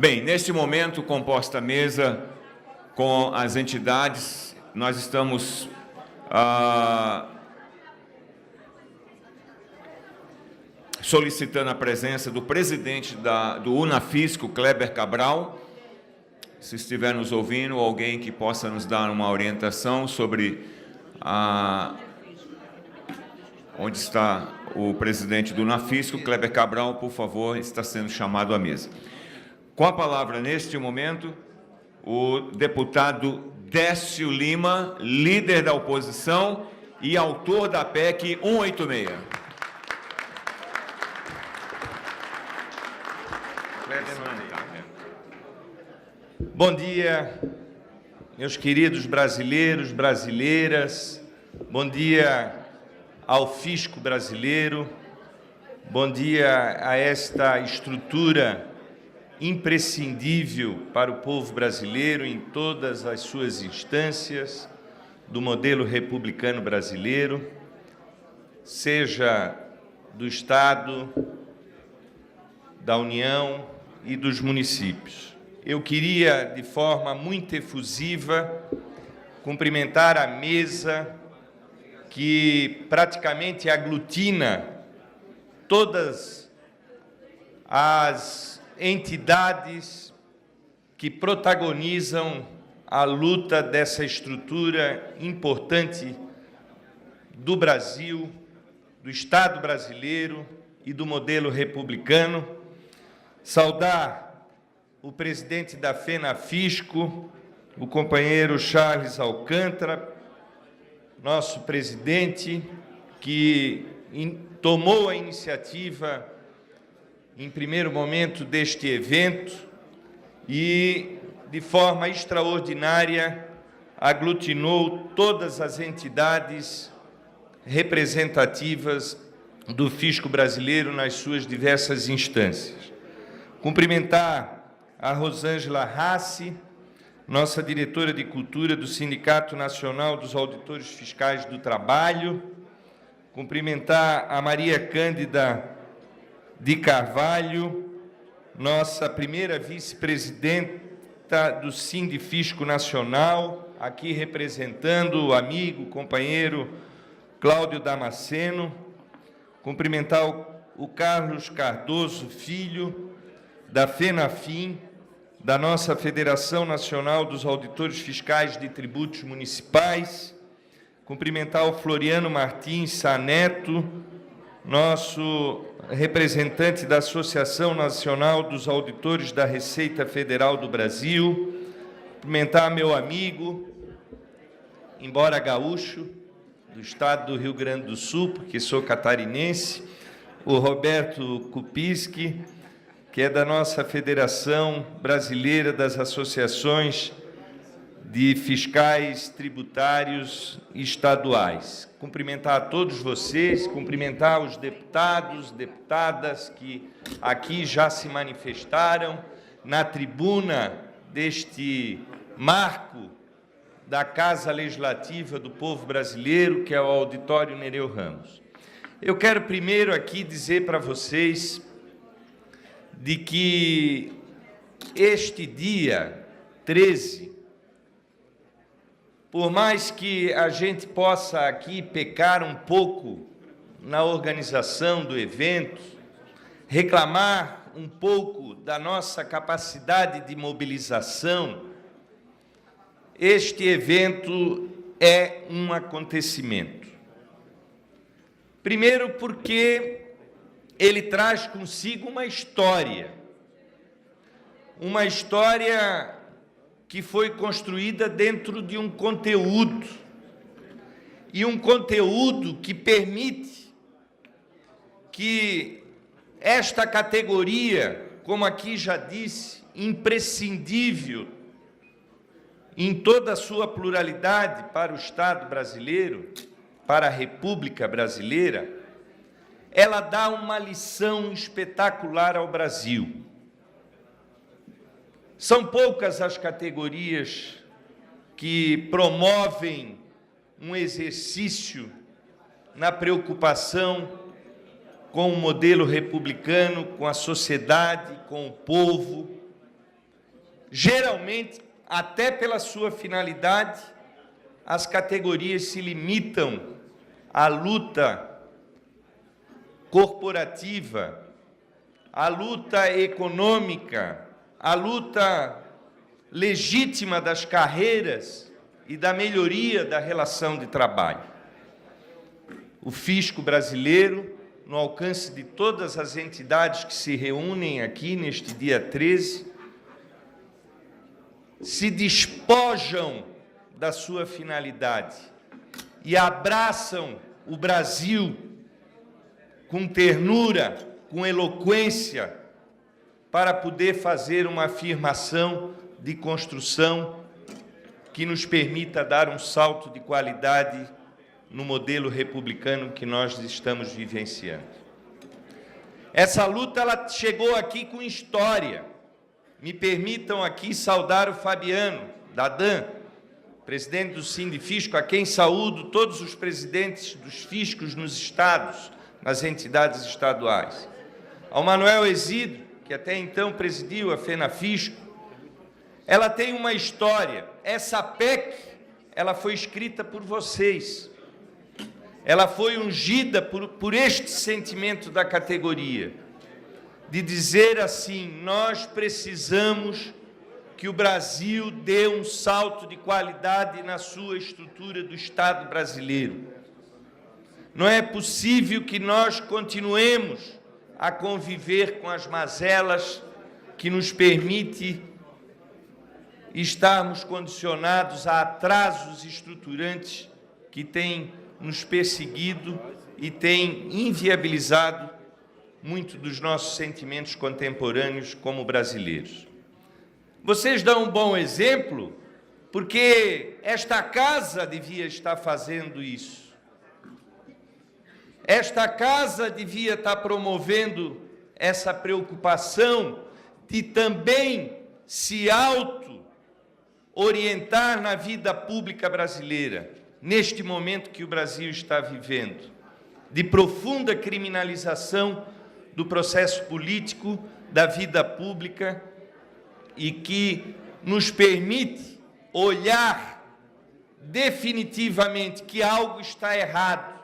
Bem, neste momento, composta a mesa com as entidades, nós estamos solicitando a presença do presidente do Unafisco, Kleber Cabral. Se estiver nos ouvindo, alguém que possa nos dar uma orientação sobre onde está o presidente do Unafisco, Kleber Cabral, por favor, está sendo chamado à mesa. Com a palavra, neste momento, o deputado Décio Lima, líder da oposição e autor da PEC 186. Bom dia, meus queridos brasileiros, brasileiras. Bom dia ao fisco brasileiro. Bom dia a esta estrutura imprescindível para o povo brasileiro em todas as suas instâncias do modelo republicano brasileiro, seja do Estado, da União e dos municípios. Eu queria, de forma muito efusiva, cumprimentar a mesa que praticamente aglutina todas as entidades que protagonizam a luta dessa estrutura importante do Brasil, do Estado brasileiro e do modelo republicano. Saudar o presidente da FENAFISCO, o companheiro Charles Alcântara, nosso presidente, que tomou a iniciativa em primeiro momento deste evento e, de forma extraordinária, aglutinou todas as entidades representativas do fisco brasileiro nas suas diversas instâncias. Cumprimentar a Rosângela Rassi, nossa diretora de Cultura do Sindicato Nacional dos Auditores Fiscais do Trabalho. Cumprimentar a Maria Cândida de Carvalho, nossa primeira vice-presidenta do Sindifisco Nacional, aqui representando o amigo, companheiro Cláudio Damasceno. Cumprimentar o Carlos Cardoso Filho, da FENAFIM, da nossa Federação Nacional dos Auditores Fiscais de Tributos Municipais. Cumprimentar o Floriano Martins Saneto, nosso representante da Associação Nacional dos Auditores da Receita Federal do Brasil. Cumprimentar meu amigo, embora gaúcho, do estado do Rio Grande do Sul, porque sou catarinense, o Roberto Kupiski, que é da nossa Federação Brasileira das Associações de Fiscais Tributários Estaduais. Cumprimentar a todos vocês, cumprimentar os deputados, deputadas que aqui já se manifestaram na tribuna deste marco da Casa Legislativa do Povo Brasileiro, que é o Auditório Nereu Ramos. Eu quero primeiro aqui dizer para vocês de que este dia 13, por mais que a gente possa aqui pecar um pouco na organização do evento, reclamar um pouco da nossa capacidade de mobilização, este evento é um acontecimento. Primeiro porque ele traz consigo uma história que foi construída dentro de um conteúdo, e um conteúdo que permite que esta categoria, como aqui já disse, imprescindível em toda a sua pluralidade para o Estado brasileiro, para a República Brasileira, ela dá uma lição espetacular ao Brasil. São poucas as categorias que promovem um exercício na preocupação com o modelo republicano, com a sociedade, com o povo, geralmente, até pela sua finalidade, as categorias se limitam à luta corporativa, à luta econômica, à luta legítima das carreiras e da melhoria da relação de trabalho. O fisco brasileiro, no alcance de todas as entidades que se reúnem aqui neste dia 13, se despojam da sua finalidade e abraçam o Brasil com ternura, com eloquência, para poder fazer uma afirmação de construção que nos permita dar um salto de qualidade no modelo republicano que nós estamos vivenciando. Essa luta ela chegou aqui com história. Me permitam aqui saudar o Fabiano, da DAN, presidente do Sindifisco, a quem saúdo todos os presidentes dos fiscos nos estados, nas entidades estaduais. Ao Manuel Exídio, que até então presidiu a FENAFISCO, ela tem uma história. Essa PEC, ela foi escrita por vocês. Ela foi ungida por este sentimento da categoria, de dizer assim: nós precisamos que o Brasil dê um salto de qualidade na sua estrutura do Estado brasileiro. Não é possível que nós continuemos a conviver com as mazelas que nos permite estarmos condicionados a atrasos estruturantes que têm nos perseguido e têm inviabilizado muito dos nossos sentimentos contemporâneos como brasileiros. Vocês dão um bom exemplo, porque esta casa devia estar fazendo isso. Esta casa devia estar promovendo essa preocupação de também se auto-orientar na vida pública brasileira, neste momento que o Brasil está vivendo, de profunda criminalização do processo político, da vida pública, e que nos permite olhar definitivamente que algo está errado.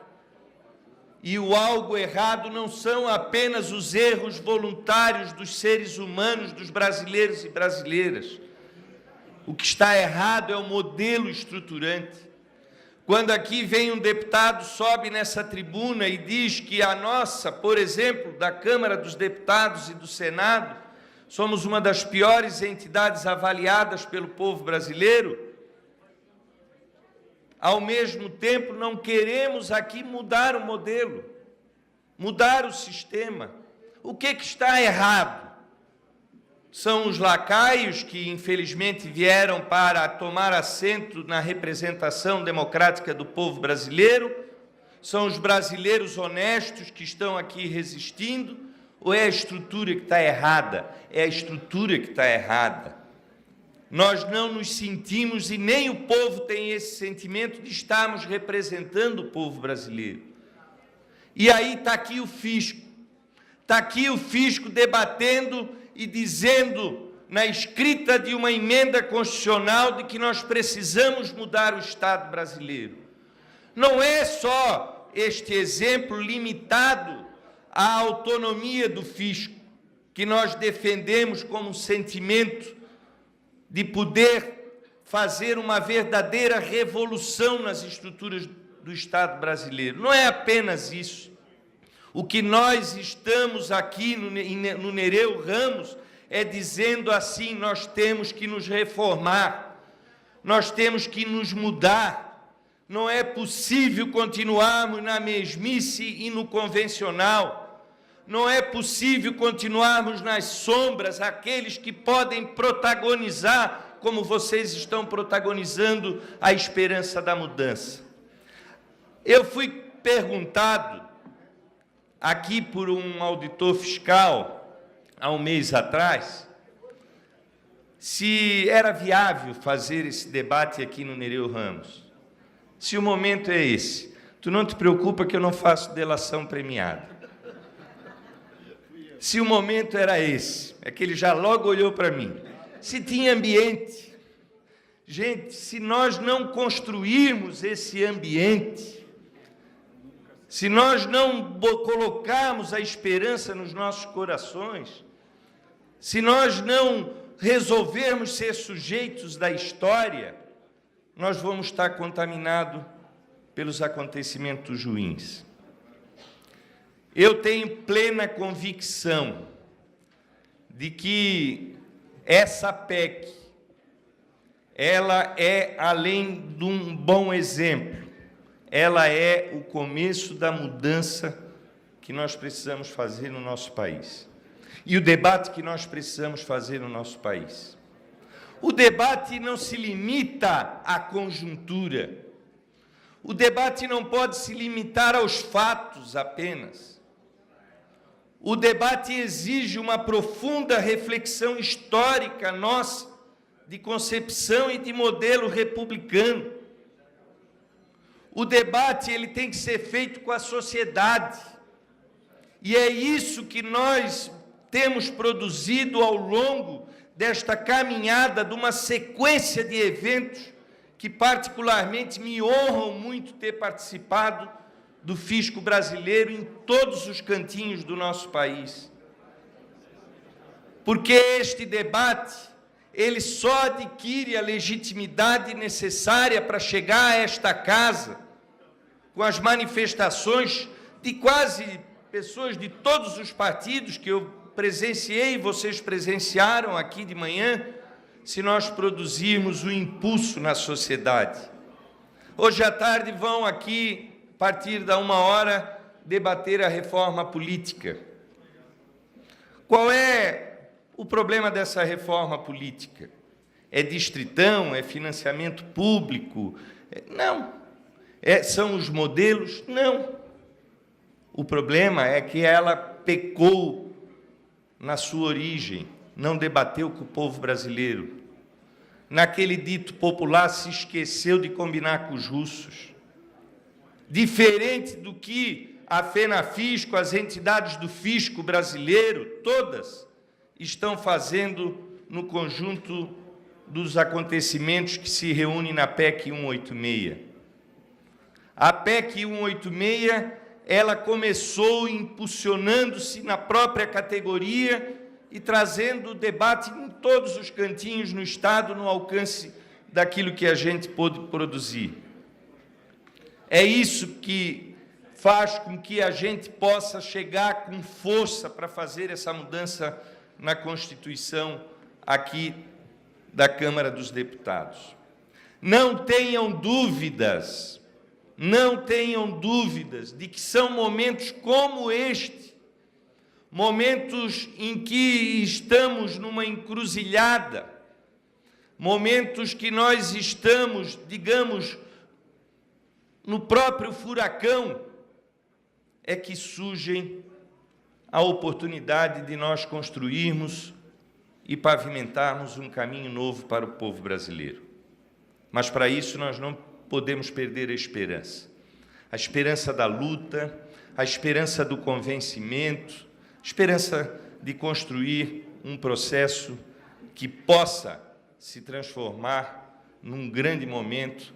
E o algo errado não são apenas os erros voluntários dos seres humanos, dos brasileiros e brasileiras. O que está errado é o modelo estruturante. Quando aqui vem um deputado, sobe nessa tribuna e diz que a nossa, por exemplo, da Câmara dos Deputados e do Senado, somos uma das piores entidades avaliadas pelo povo brasileiro, ao mesmo tempo não queremos aqui mudar o modelo, mudar o sistema. O que está errado? São os lacaios que, infelizmente, vieram para tomar assento na representação democrática do povo brasileiro? São os brasileiros honestos que estão aqui resistindo? Ou é a estrutura que está errada? É a estrutura que está errada. Nós não nos sentimos, e nem o povo tem esse sentimento, de estarmos representando o povo brasileiro. E aí está aqui o fisco. Está aqui o fisco debatendo e dizendo, na escrita de uma emenda constitucional, de que nós precisamos mudar o Estado brasileiro. Não é só este exemplo limitado à autonomia do fisco, que nós defendemos como um sentimento de poder fazer uma verdadeira revolução nas estruturas do Estado brasileiro. Não é apenas isso. O que nós estamos aqui no Nereu Ramos é dizendo assim: nós temos que nos reformar, nós temos que nos mudar. Não é possível continuarmos na mesmice e no convencional. Não é possível continuarmos nas sombras, aqueles que podem protagonizar, como vocês estão protagonizando, a esperança da mudança. Eu fui perguntado aqui por um auditor fiscal, há um mês atrás, se era viável fazer esse debate aqui no Nereu Ramos. Se o momento é esse, tu não te preocupa que eu não faço delação premiada. Se o momento era esse, é que ele já logo olhou para mim. se tinha ambiente. Gente, se nós não construirmos esse ambiente, se nós não colocarmos a esperança nos nossos corações, se nós não resolvermos ser sujeitos da história, nós vamos estar contaminados pelos acontecimentos ruins. Eu tenho plena convicção de que essa PEC, ela é, além de um bom exemplo, ela é o começo da mudança que nós precisamos fazer no nosso país. E o debate que nós precisamos fazer no nosso país. O debate não se limita à conjuntura. O debate não pode se limitar aos fatos apenas. O debate exige uma profunda reflexão histórica nossa, de concepção e de modelo republicano. O debate ele tem que ser feito com a sociedade. E é isso que nós temos produzido ao longo desta caminhada de uma sequência de eventos que particularmente me honram muito ter participado do fisco brasileiro em todos os cantinhos do nosso país. Porque este debate, ele só adquire a legitimidade necessária para chegar a esta casa, com as manifestações de quase pessoas de todos os partidos que eu presenciei, vocês presenciaram aqui de manhã, se nós produzirmos um impulso na sociedade. Hoje à tarde vão aqui, a partir da 13h, debater a reforma política. Qual é o problema dessa reforma política? É distritão? É financiamento público? Não. São os modelos? Não. O problema é que ela pecou na sua origem, não debateu com o povo brasileiro. Naquele dito popular, se esqueceu de combinar com os russos. Diferente do que a FENAFISCO, as entidades do fisco brasileiro, todas, estão fazendo no conjunto dos acontecimentos que se reúnem na PEC 186. A PEC 186, ela começou impulsionando-se na própria categoria e trazendo o debate em todos os cantinhos no Estado, no alcance daquilo que a gente pôde produzir. É isso que faz com que a gente possa chegar com força para fazer essa mudança na Constituição aqui da Câmara dos Deputados. Não tenham dúvidas de que são momentos como este, momentos em que estamos numa encruzilhada, momentos que nós estamos, digamos, no próprio furacão, é que surgem a oportunidade de nós construirmos e pavimentarmos um caminho novo para o povo brasileiro. Mas para isso nós não podemos perder a esperança da luta, a esperança do convencimento, a esperança de construir um processo que possa se transformar num grande momento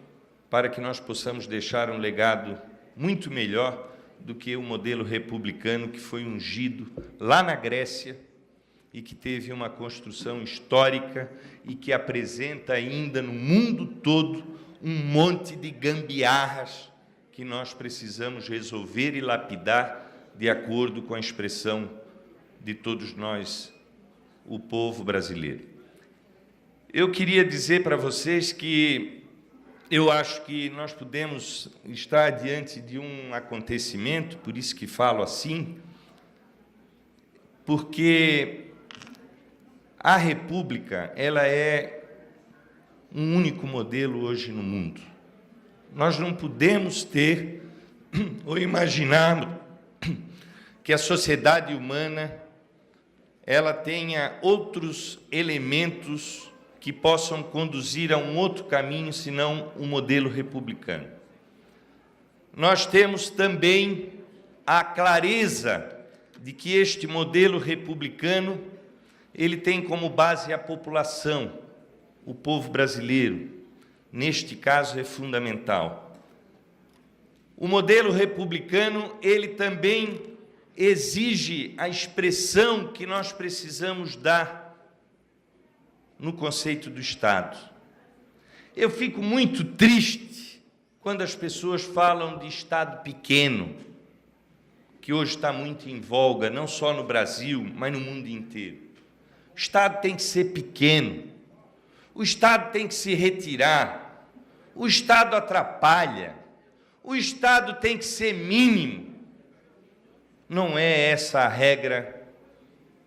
para que nós possamos deixar um legado muito melhor do que o modelo republicano que foi ungido lá na Grécia e que teve uma construção histórica e que apresenta ainda no mundo todo um monte de gambiarras que nós precisamos resolver e lapidar de acordo com a expressão de todos nós, o povo brasileiro. Eu queria dizer para vocês que eu acho que nós podemos estar diante de um acontecimento, por isso que falo assim, porque a República, ela é um único modelo hoje no mundo. Nós não podemos ter ou imaginar que a sociedade humana ela tenha outros elementos que possam conduzir a um outro caminho, senão o modelo republicano. Nós temos também a clareza de que este modelo republicano ele tem como base a população, o povo brasileiro. Neste caso é fundamental. O modelo republicano, ele também exige a expressão que nós precisamos dar no conceito do Estado. Eu fico muito triste quando as pessoas falam de Estado pequeno, que hoje está muito em voga, não só no Brasil, mas no mundo inteiro. O Estado tem que ser pequeno, o Estado tem que se retirar, o Estado atrapalha, o Estado tem que ser mínimo. Não é essa a regra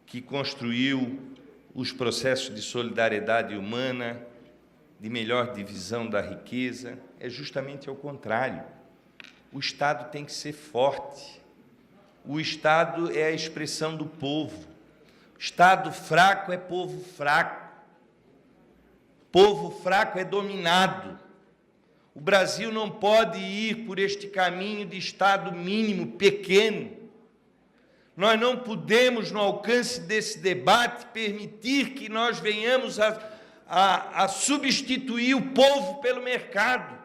que construiu os processos de solidariedade humana, de melhor divisão da riqueza. É justamente ao contrário. O Estado tem que ser forte. O Estado é a expressão do povo. Estado fraco é povo fraco. Povo fraco é dominado. O Brasil não pode ir por este caminho de Estado mínimo, pequeno. Nós não podemos, no alcance desse debate, permitir que nós venhamos a substituir o povo pelo mercado.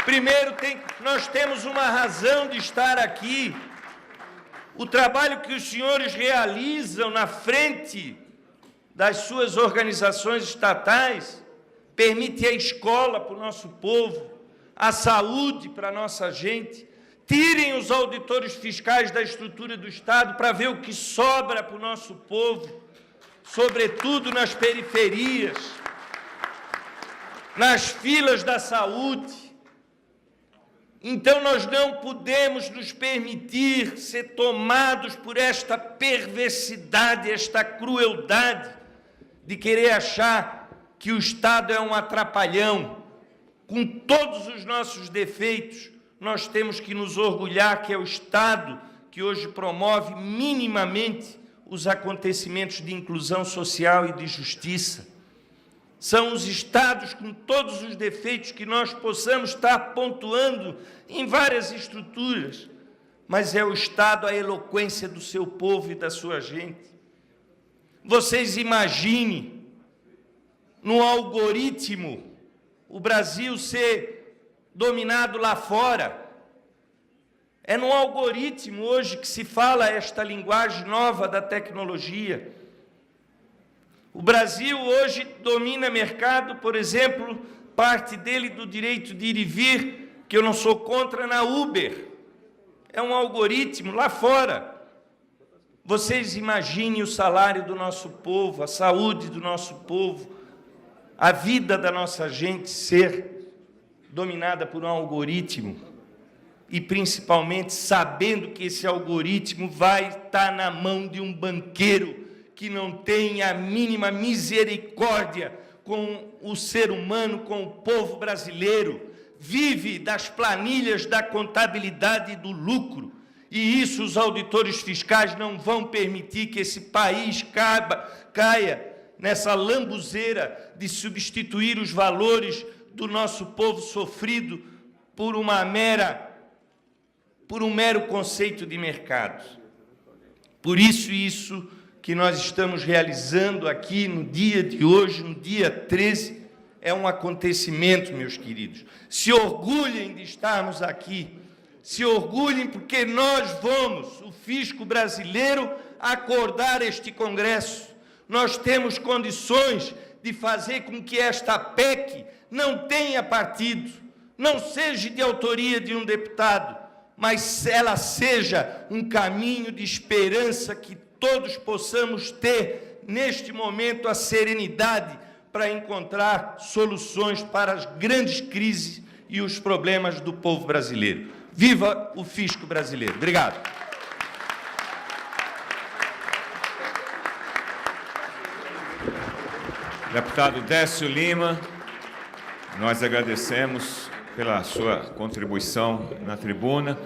Primeiro, nós temos uma razão de estar aqui. O trabalho que os senhores realizam na frente das suas organizações estatais permite a escola para o nosso povo, a saúde para a nossa gente. Tirem os auditores fiscais da estrutura do Estado para ver o que sobra para o nosso povo, sobretudo nas periferias, nas filas da saúde. Então, nós não podemos nos permitir ser tomados por esta perversidade, esta crueldade de querer achar que o Estado é um atrapalhão. Com todos os nossos defeitos, nós temos que nos orgulhar que é o Estado que hoje promove minimamente os acontecimentos de inclusão social e de justiça. São os Estados com todos os defeitos que nós possamos estar pontuando em várias estruturas, mas é o Estado a eloquência do seu povo e da sua gente. Vocês imaginem, no algoritmo, o Brasil ser dominado lá fora. É no algoritmo hoje que se fala esta linguagem nova da tecnologia. O Brasil hoje domina mercado, por exemplo, parte dele do direito de ir e vir, que eu não sou contra, na Uber. É um algoritmo lá fora. Vocês imaginem o salário do nosso povo, a saúde do nosso povo, a vida da nossa gente ser dominada por um algoritmo, e principalmente sabendo que esse algoritmo vai estar na mão de um banqueiro que não tem a mínima misericórdia com o ser humano, com o povo brasileiro, vive das planilhas da contabilidade e do lucro, e isso os auditores fiscais não vão permitir que esse país caia nessa lambuzeira de substituir os valores do nosso povo sofrido por um mero conceito de mercado. Por isso que nós estamos realizando aqui no dia de hoje, no dia 13, é um acontecimento, meus queridos. Se orgulhem de estarmos aqui, se orgulhem porque nós vamos, o fisco brasileiro, acordar este Congresso. Nós temos condições de fazer com que esta PEC não tenha partido, não seja de autoria de um deputado, mas ela seja um caminho de esperança que todos possamos ter, neste momento, a serenidade para encontrar soluções para as grandes crises e os problemas do povo brasileiro. Viva o fisco brasileiro! Obrigado. Deputado Décio Lima, nós agradecemos pela sua contribuição na tribuna.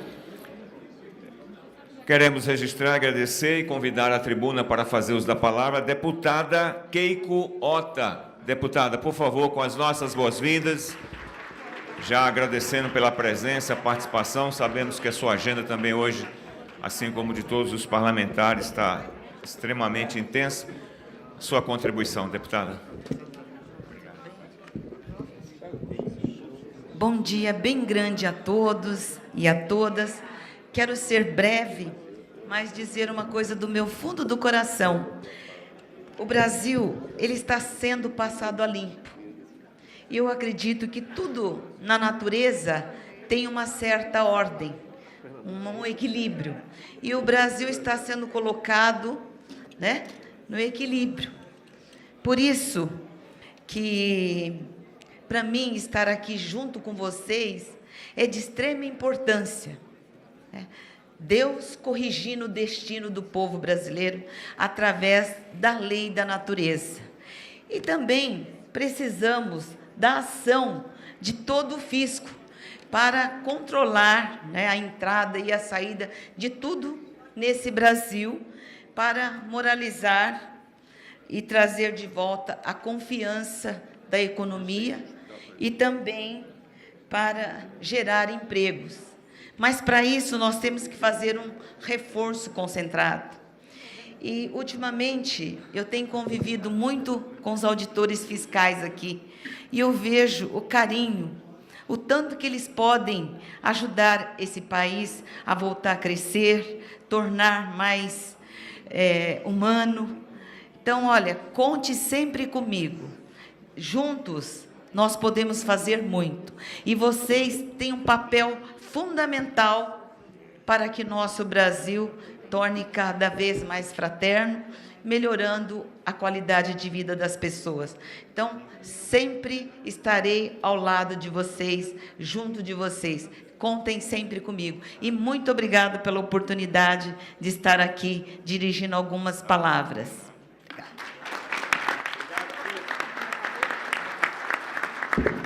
Queremos registrar, agradecer e convidar à tribuna para fazer uso da palavra a deputada Keiko Ota. Deputada, por favor, com as nossas boas-vindas, já agradecendo pela presença, a participação, sabemos que a sua agenda também hoje, assim como de todos os parlamentares, está extremamente intensa. Sua contribuição, deputada. Bom dia bem grande a todos e a todas. Quero ser breve, mas dizer uma coisa do meu fundo do coração. O Brasil, ele está sendo passado a limpo. E eu acredito que tudo na natureza tem uma certa ordem, um equilíbrio. E o Brasil está sendo colocado, né, no equilíbrio. Por isso que, para mim, estar aqui junto com vocês é de extrema importância, né? Deus corrigindo o destino do povo brasileiro através da lei da natureza. E também precisamos da ação de todo o fisco para controlar, né, a entrada e a saída de tudo nesse Brasil, para moralizar e trazer de volta a confiança da economia e também para gerar empregos. Mas, para isso, nós temos que fazer um reforço concentrado. E, ultimamente, eu tenho convivido muito com os auditores fiscais aqui, e eu vejo o carinho, o tanto que eles podem ajudar esse país a voltar a crescer, tornar mais humano. Então, olha, conte sempre comigo. Juntos, nós podemos fazer muito. E vocês têm um papel fundamental para que nosso Brasil torne cada vez mais fraterno, melhorando a qualidade de vida das pessoas. Então, sempre estarei ao lado de vocês, junto de vocês. Contem sempre comigo. E muito obrigada pela oportunidade de estar aqui dirigindo algumas palavras.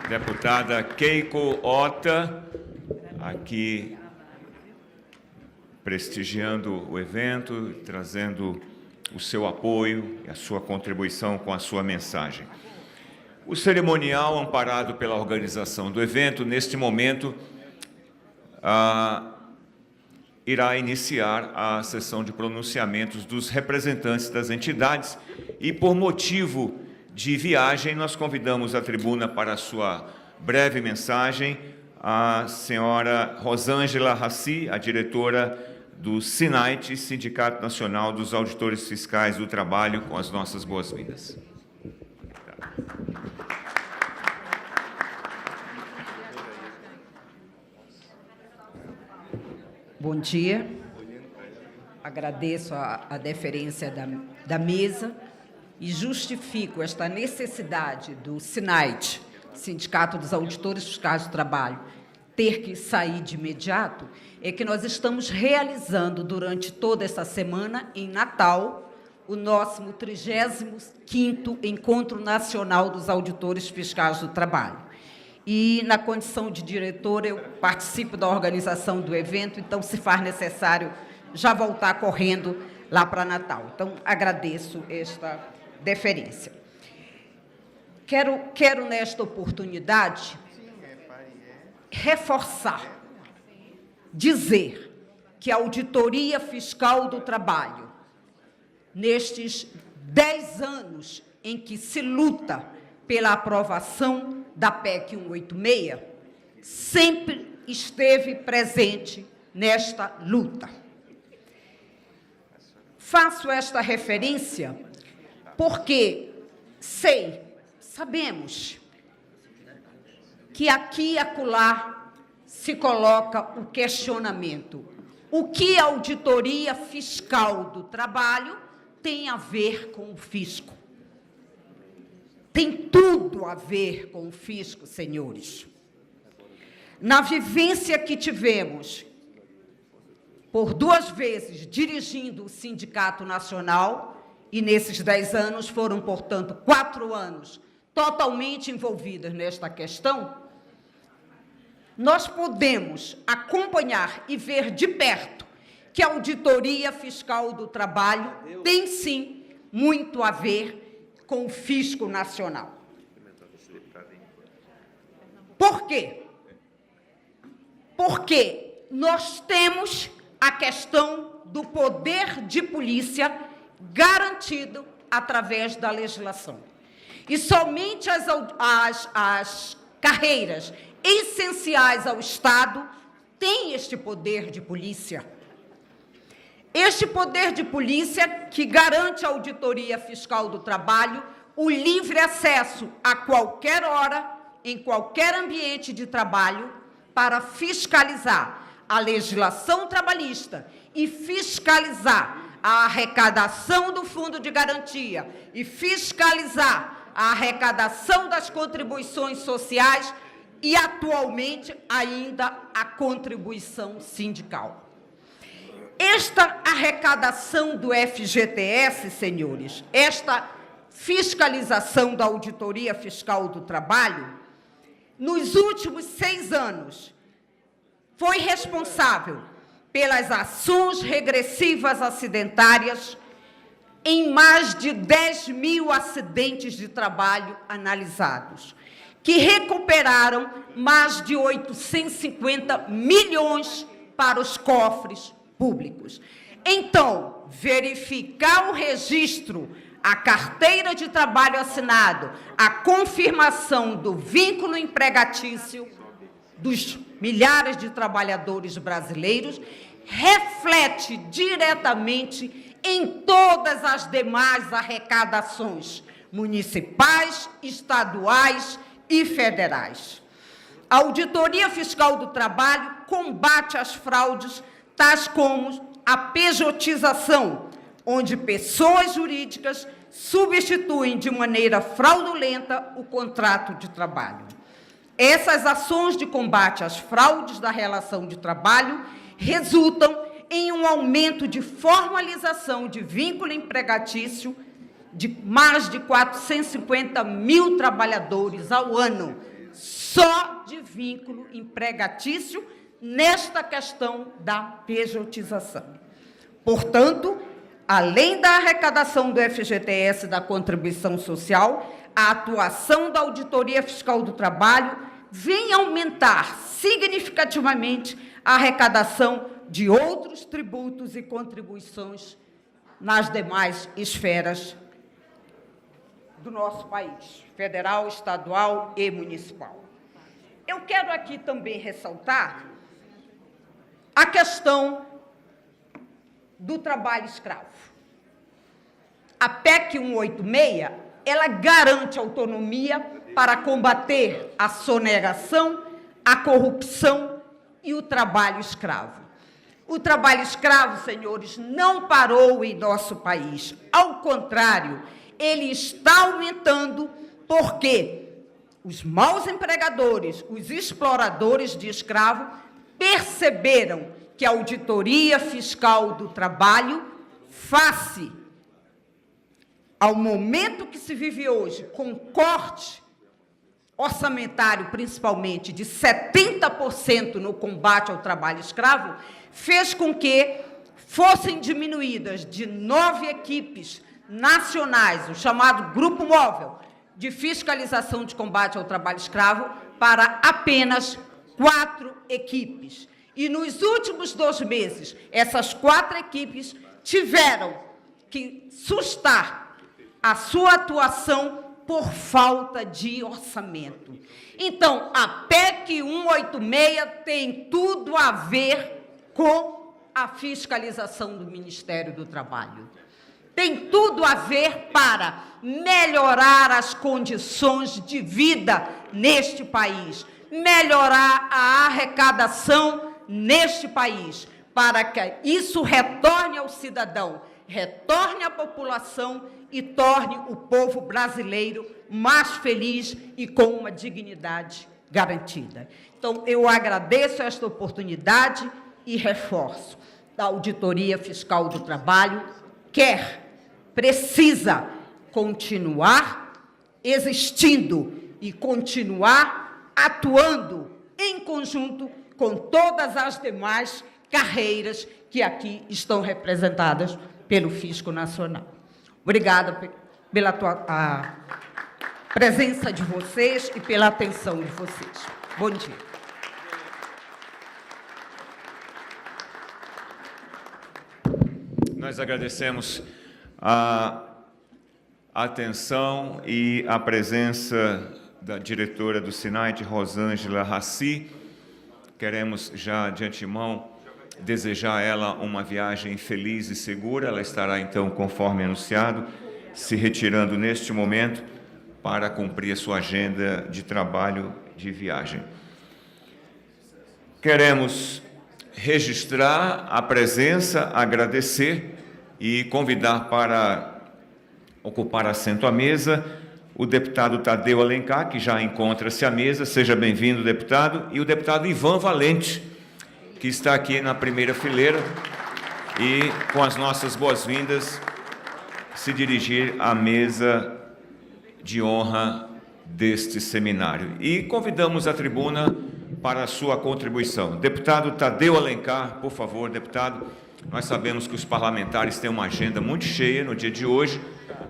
Deputada Keiko Ota, aqui prestigiando o evento, trazendo o seu apoio e a sua contribuição com a sua mensagem. O cerimonial, amparado pela organização do evento, neste momento, irá iniciar a sessão de pronunciamentos dos representantes das entidades e, por motivo de viagem, nós convidamos à tribuna para a sua breve mensagem a senhora Rosângela Hassi, a diretora do SINAIT, Sindicato Nacional dos Auditores Fiscais do Trabalho, com as nossas boas-vindas. Bom dia. Agradeço a deferência da mesa e justifico esta necessidade do SINAIT, Sindicato dos Auditores Fiscais do Trabalho, ter que sair de imediato, é que nós estamos realizando durante toda essa semana, em Natal, o nosso 35º Encontro Nacional dos Auditores Fiscais do Trabalho. E, na condição de diretora, eu participo da organização do evento, então, se faz necessário já voltar correndo lá para Natal. Então, agradeço esta deferência. Quero nesta oportunidade, reforçar, dizer que a Auditoria Fiscal do Trabalho, nestes 10 anos em que se luta pela aprovação da PEC 186, sempre esteve presente nesta luta. Faço esta referência porque sabemos que aqui e acolá se coloca o questionamento: o que a Auditoria Fiscal do Trabalho tem a ver com o fisco? Tem tudo a ver com o fisco, senhores. Na vivência que tivemos, por 2 vezes dirigindo o Sindicato Nacional, e nesses 10 anos foram, portanto, 4 anos totalmente envolvidos nesta questão, nós podemos acompanhar e ver de perto que a Auditoria Fiscal do Trabalho tem, sim, muito a ver com o fisco nacional. Por quê? Porque nós temos a questão do poder de polícia garantido através da legislação. E somente as carreiras essenciais ao Estado têm este poder de polícia. Este poder de polícia que garante à Auditoria Fiscal do Trabalho o livre acesso a qualquer hora, em qualquer ambiente de trabalho, para fiscalizar a legislação trabalhista e fiscalizar a arrecadação do Fundo de Garantia e fiscalizar a arrecadação das contribuições sociais e, atualmente, ainda a contribuição sindical. Esta arrecadação do FGTS, senhores, esta fiscalização da Auditoria Fiscal do Trabalho, nos últimos 6 anos, foi responsável pelas ações regressivas acidentárias em mais de 10.000 acidentes de trabalho analisados, que recuperaram mais de 850 milhões para os cofres públicos. Então, verificar o registro, a carteira de trabalho assinado, a confirmação do vínculo empregatício dos milhares de trabalhadores brasileiros, reflete diretamente em todas as demais arrecadações municipais, estaduais e federais. A Auditoria Fiscal do Trabalho combate as fraudes, tais como a pejotização, onde pessoas jurídicas substituem de maneira fraudulenta o contrato de trabalho. Essas ações de combate às fraudes da relação de trabalho resultam em um aumento de formalização de vínculo empregatício de mais de 450 mil trabalhadores ao ano, só de vínculo empregatício nesta questão da pejotização. Portanto, além da arrecadação do FGTS e da contribuição social, a atuação da Auditoria Fiscal do Trabalho vem aumentar significativamente a arrecadação de outros tributos e contribuições nas demais esferas do nosso país, federal, estadual e municipal. Eu quero aqui também ressaltar a questão do trabalho escravo. A PEC 186, ela garante autonomia para combater a sonegação, a corrupção e o trabalho escravo. O trabalho escravo, senhores, não parou em nosso país. Ao contrário, ele está aumentando porque os maus empregadores, os exploradores de escravo, perceberam que a Auditoria Fiscal do Trabalho, face ao momento que se vive hoje, com corte orçamentário, principalmente, de 70% no combate ao trabalho escravo, fez com que fossem diminuídas de 9 equipes nacionais, o chamado Grupo Móvel de Fiscalização de Combate ao Trabalho Escravo, para apenas 4 equipes. E nos últimos 2 meses, essas 4 equipes tiveram que sustar a sua atuação por falta de orçamento. Então, a PEC 186 tem tudo a ver com a fiscalização do Ministério do Trabalho. Tem tudo a ver para melhorar as condições de vida neste país, melhorar a arrecadação neste país, para que isso retorne ao cidadão, retorne à população e torne o povo brasileiro mais feliz e com uma dignidade garantida. Então, eu agradeço esta oportunidade e reforço. A Auditoria Fiscal do Trabalho precisa continuar existindo e continuar atuando em conjunto com todas as demais carreiras que aqui estão representadas pelo Fisco Nacional. Obrigada pela a presença de vocês e pela atenção de vocês. Bom dia. Nós agradecemos a atenção e a presença da diretora do SINAIT, Rosângela Rassi. Queremos já de antemão desejar a ela uma viagem feliz e segura. Ela estará então, conforme anunciado, se retirando neste momento para cumprir a sua agenda de trabalho de viagem. Queremos registrar a presença, agradecer e convidar para ocupar assento à mesa o deputado Tadeu Alencar, que já encontra-se à mesa. Seja bem-vindo, deputado. E o deputado Ivan Valente, que está aqui na primeira fileira e, com as nossas boas-vindas, se dirigir à mesa de honra deste seminário. E convidamos a tribuna para a sua contribuição. Deputado Tadeu Alencar, por favor, deputado. Nós sabemos que os parlamentares têm uma agenda muito cheia no dia de hoje,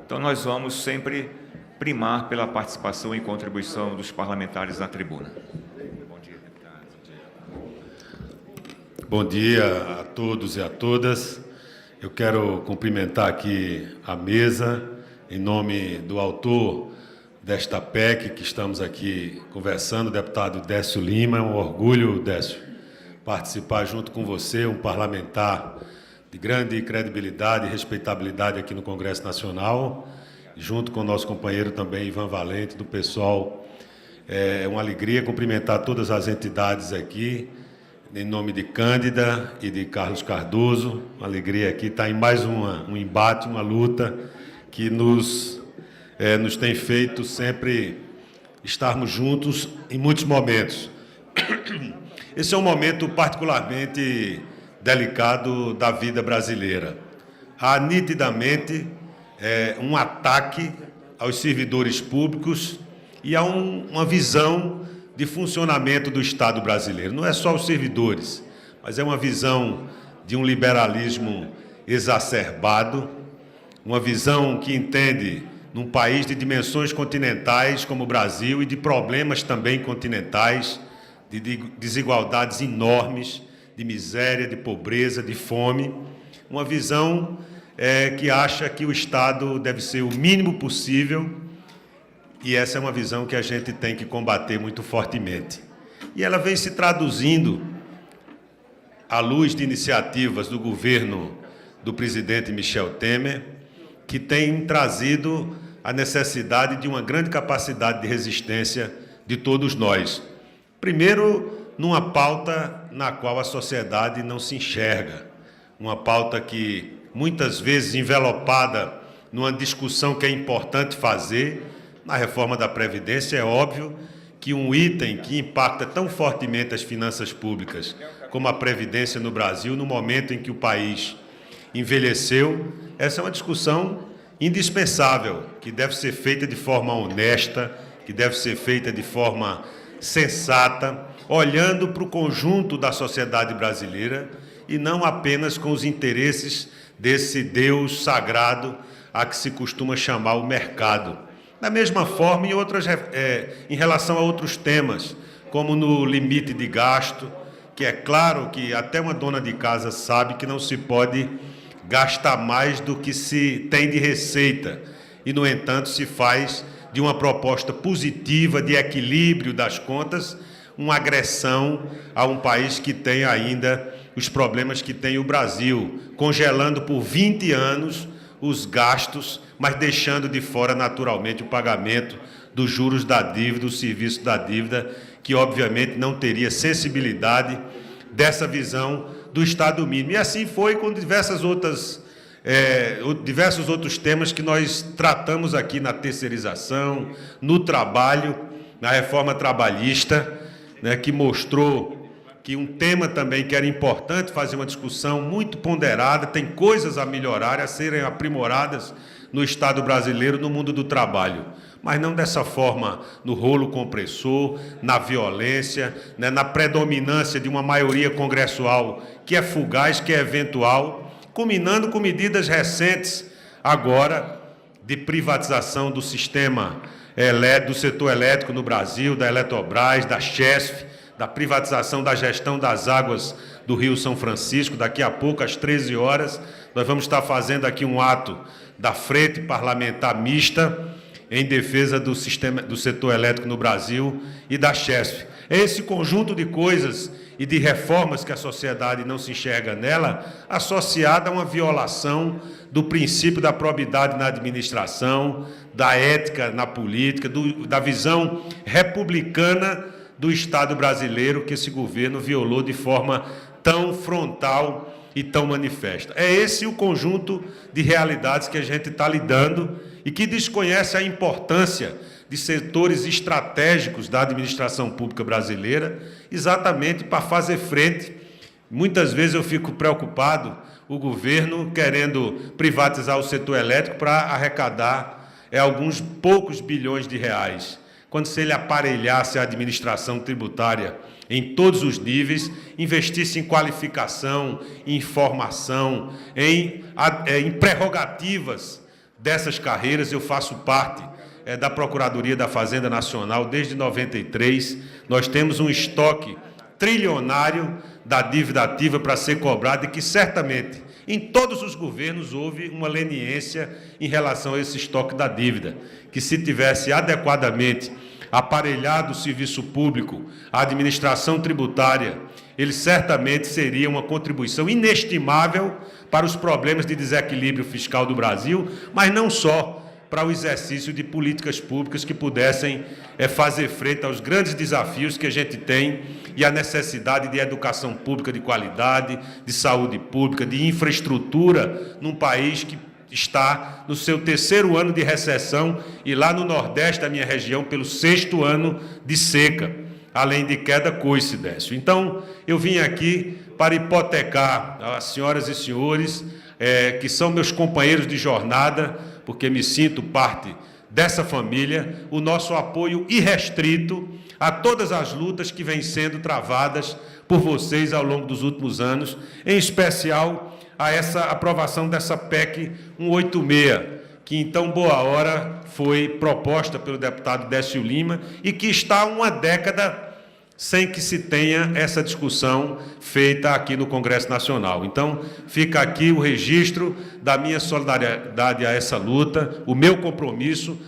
então nós vamos sempre primar pela participação e contribuição dos parlamentares na tribuna. Bom dia, deputado. Bom dia a todos e a todas. Eu quero cumprimentar aqui a mesa, em nome do autor desta PEC que estamos aqui conversando, o deputado Décio Lima. É um orgulho, Décio, participar junto com você, um parlamentar de grande credibilidade e respeitabilidade aqui no Congresso Nacional, junto com o nosso companheiro também, Ivan Valente, do PSOL. É uma alegria cumprimentar todas as entidades aqui, em nome de Cândida e de Carlos Cardoso. Uma alegria aqui estar em mais um embate, uma luta que nos tem feito sempre estarmos juntos em muitos momentos. Esse é um momento particularmente delicado da vida brasileira. Há nitidamente um ataque aos servidores públicos e há uma visão de funcionamento do Estado brasileiro. Não é só os servidores, mas é uma visão de um liberalismo exacerbado, uma visão que entende, num país de dimensões continentais como o Brasil e de problemas também continentais, de desigualdades enormes, de miséria, de pobreza, de fome, uma visão que acha que o Estado deve ser o mínimo possível, e essa é uma visão que a gente tem que combater muito fortemente. E ela vem se traduzindo, à luz de iniciativas do governo do presidente Michel Temer, que tem trazido a necessidade de uma grande capacidade de resistência de todos nós. Primeiro, numa pauta na qual a sociedade não se enxerga, uma pauta que, muitas vezes, envelopada numa discussão que é importante fazer, na reforma da Previdência. É óbvio que um item que impacta tão fortemente as finanças públicas como a Previdência no Brasil, no momento em que o país envelheceu, essa é uma discussão indispensável, que deve ser feita de forma honesta, que deve ser feita de forma sensata, olhando para o conjunto da sociedade brasileira e não apenas com os interesses desse Deus sagrado a que se costuma chamar o mercado. Da mesma forma, em relação a outros temas, como no limite de gasto, que é claro que até uma dona de casa sabe que não se pode gastar mais do que se tem de receita, e, no entanto, se faz de uma proposta positiva de equilíbrio das contas uma agressão a um país que tem ainda os problemas que tem o Brasil, congelando por 20 anos os gastos, mas deixando de fora, naturalmente, o pagamento dos juros da dívida, o serviço da dívida, que, obviamente, não teria sensibilidade dessa visão do Estado mínimo. E assim foi com diversos outros temas que nós tratamos aqui na terceirização, no trabalho, na reforma trabalhista, né, que mostrou que um tema também que era importante fazer uma discussão muito ponderada, tem coisas a melhorar, a serem aprimoradas no Estado brasileiro, no mundo do trabalho, mas não dessa forma, no rolo compressor, na violência, né, na predominância de uma maioria congressual que é fugaz, que é eventual, culminando com medidas recentes agora de privatização do sistema do setor elétrico no Brasil, da Eletrobras, da Chesf, da privatização da gestão das águas do Rio São Francisco. Daqui a pouco, às 13 horas, nós vamos estar fazendo aqui um ato da Frente Parlamentar Mista em defesa do sistema do setor elétrico no Brasil e da Chesf. É esse conjunto de coisas e de reformas que a sociedade não se enxerga nela, associada a uma violação do princípio da probidade na administração, da ética na política, da visão republicana do Estado brasileiro, que esse governo violou de forma tão frontal e tão manifesta. É esse o conjunto de realidades que a gente está lidando e que desconhece a importância de setores estratégicos da administração pública brasileira, exatamente para fazer frente. Muitas vezes eu fico preocupado, o governo querendo privatizar o setor elétrico para arrecadar alguns poucos bilhões de reais, quando se ele aparelhasse a administração tributária em todos os níveis, investisse em qualificação, em formação, em prerrogativas dessas carreiras. Eu faço parte da Procuradoria da Fazenda Nacional desde 93, nós temos um estoque trilionário da dívida ativa para ser cobrada e que certamente em todos os governos houve uma leniência em relação a esse estoque da dívida, que se tivesse adequadamente aparelhado o serviço público, a administração tributária, ele certamente seria uma contribuição inestimável para os problemas de desequilíbrio fiscal do Brasil, mas não só para o exercício de políticas públicas que pudessem fazer frente aos grandes desafios que a gente tem e a necessidade de educação pública de qualidade, de saúde pública, de infraestrutura num país que está no seu 3º ano de recessão e lá no Nordeste da minha região pelo 6º ano de seca, além de queda coincidência. Então, eu vim aqui para hipotecar as senhoras e senhores que são meus companheiros de jornada, porque me sinto parte dessa família, o nosso apoio irrestrito a todas as lutas que vêm sendo travadas por vocês ao longo dos últimos anos, em especial a essa aprovação dessa PEC 186, que então boa hora foi proposta pelo deputado Décio Lima e que está há uma década sem que se tenha essa discussão feita aqui no Congresso Nacional. Então, fica aqui o registro da minha solidariedade a essa luta, o meu compromisso,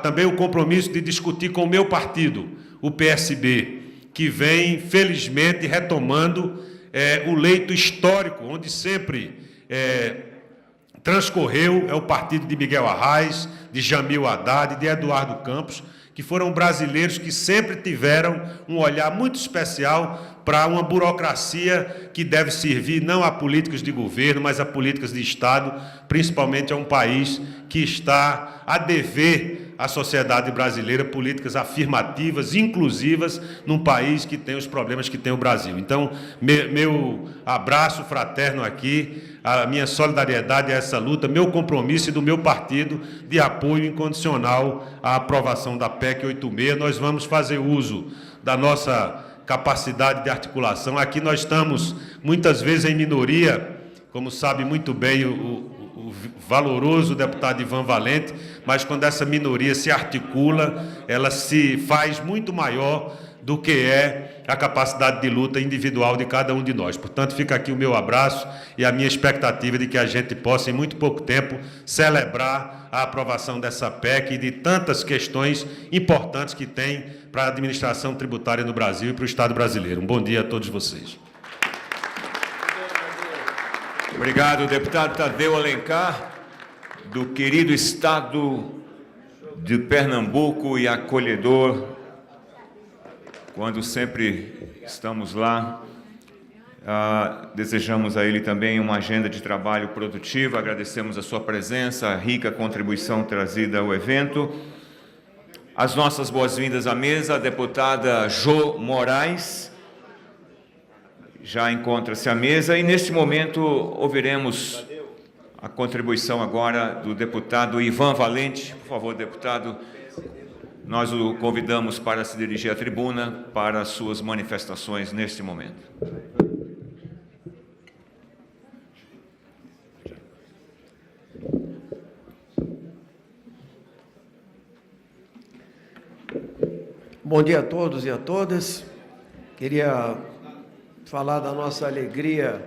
também o compromisso de discutir com o meu partido, o PSB, que vem, felizmente, retomando o leito histórico, onde sempre transcorreu, é o partido de Miguel Arraes, de Jamil Haddad, de Eduardo Campos, que foram brasileiros que sempre tiveram um olhar muito especial para uma burocracia que deve servir não a políticas de governo, mas a políticas de Estado, principalmente a um país que está a dever à sociedade brasileira políticas afirmativas, inclusivas, num país que tem os problemas que tem o Brasil. Então, meu abraço fraterno aqui, a minha solidariedade a essa luta, meu compromisso e do meu partido de apoio incondicional à aprovação da PEC 86. Nós vamos fazer uso da nossa capacidade de articulação. Aqui nós estamos, muitas vezes, em minoria, como sabe muito bem o valoroso deputado Ivan Valente, mas quando essa minoria se articula, ela se faz muito maior do que é a capacidade de luta individual de cada um de nós. Portanto, fica aqui o meu abraço e a minha expectativa de que a gente possa, em muito pouco tempo, celebrar a aprovação dessa PEC e de tantas questões importantes que tem para a administração tributária no Brasil e para o Estado brasileiro. Um bom dia a todos vocês. Obrigado, deputado Tadeu Alencar, do querido Estado de Pernambuco e acolhedor, quando sempre estamos lá. Desejamos a ele também uma agenda de trabalho produtiva, agradecemos a sua presença, a rica contribuição trazida ao evento. As nossas boas-vindas à mesa, a deputada Jo Moraes, já encontra-se à mesa, e neste momento ouviremos a contribuição agora do deputado Ivan Valente. Por favor, deputado, nós o convidamos para se dirigir à tribuna para as suas manifestações neste momento. Bom dia a todos e a todas. Queria falar da nossa alegria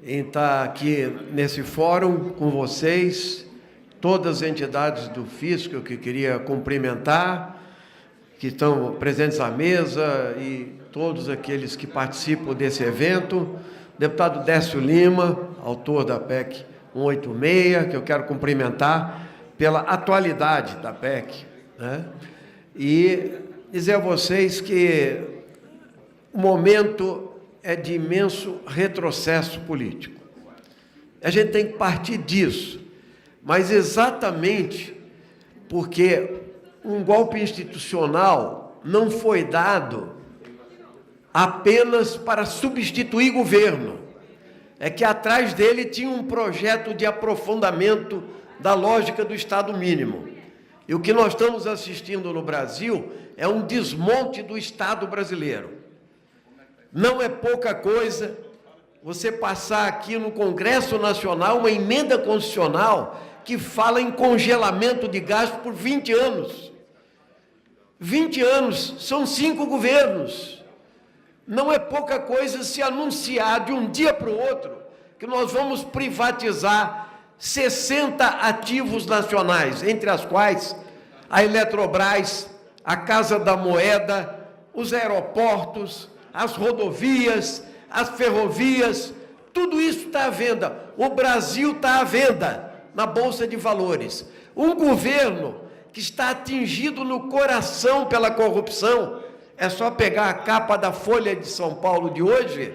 em estar aqui nesse fórum com vocês, todas as entidades do Fisco que eu queria cumprimentar, que estão presentes à mesa, e todos aqueles que participam desse evento. Deputado Décio Lima, autor da PEC 186, que eu quero cumprimentar pela atualidade da PEC, né? E dizer a vocês que o momento é de imenso retrocesso político. A gente tem que partir disso, mas exatamente porque um golpe institucional não foi dado apenas para substituir governo. É que atrás dele tinha um projeto de aprofundamento da lógica do Estado mínimo. E o que nós estamos assistindo no Brasil é um desmonte do Estado brasileiro. Não é pouca coisa você passar aqui no Congresso Nacional uma emenda constitucional que fala em congelamento de gastos por 20 anos. 20 anos, são 5 governos. Não é pouca coisa se anunciar de um dia para o outro que nós vamos privatizar 60 ativos nacionais, entre as quais a Eletrobras, a Casa da Moeda, os aeroportos, as rodovias, as ferrovias, tudo isso está à venda. O Brasil está à venda na Bolsa de Valores. Um governo que está atingido no coração pela corrupção, é só pegar a capa da Folha de São Paulo de hoje.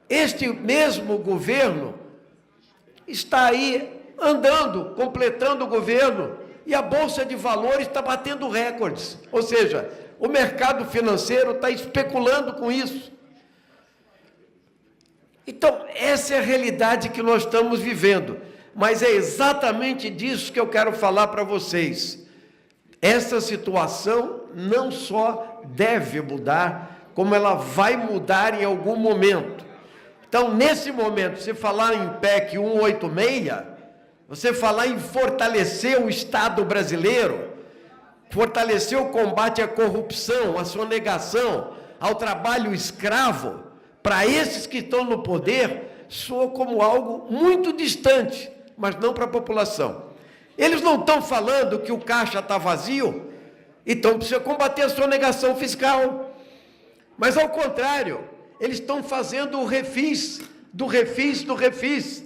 Este mesmo governo está aí andando, completando o governo, e a Bolsa de Valores está batendo recordes. Ou seja, o mercado financeiro está especulando com isso. Então, essa é a realidade que nós estamos vivendo. Mas é exatamente disso que eu quero falar para vocês. Essa situação não só deve mudar, como ela vai mudar em algum momento. Então, nesse momento, você falar em PEC 186, você falar em fortalecer o Estado brasileiro, fortalecer o combate à corrupção, à sonegação, ao trabalho escravo, para esses que estão no poder, soa como algo muito distante, mas não para a população. Eles não estão falando que o caixa está vazio, então precisa combater a sonegação fiscal. Mas, ao contrário, eles estão fazendo o refis, do refis, do refis.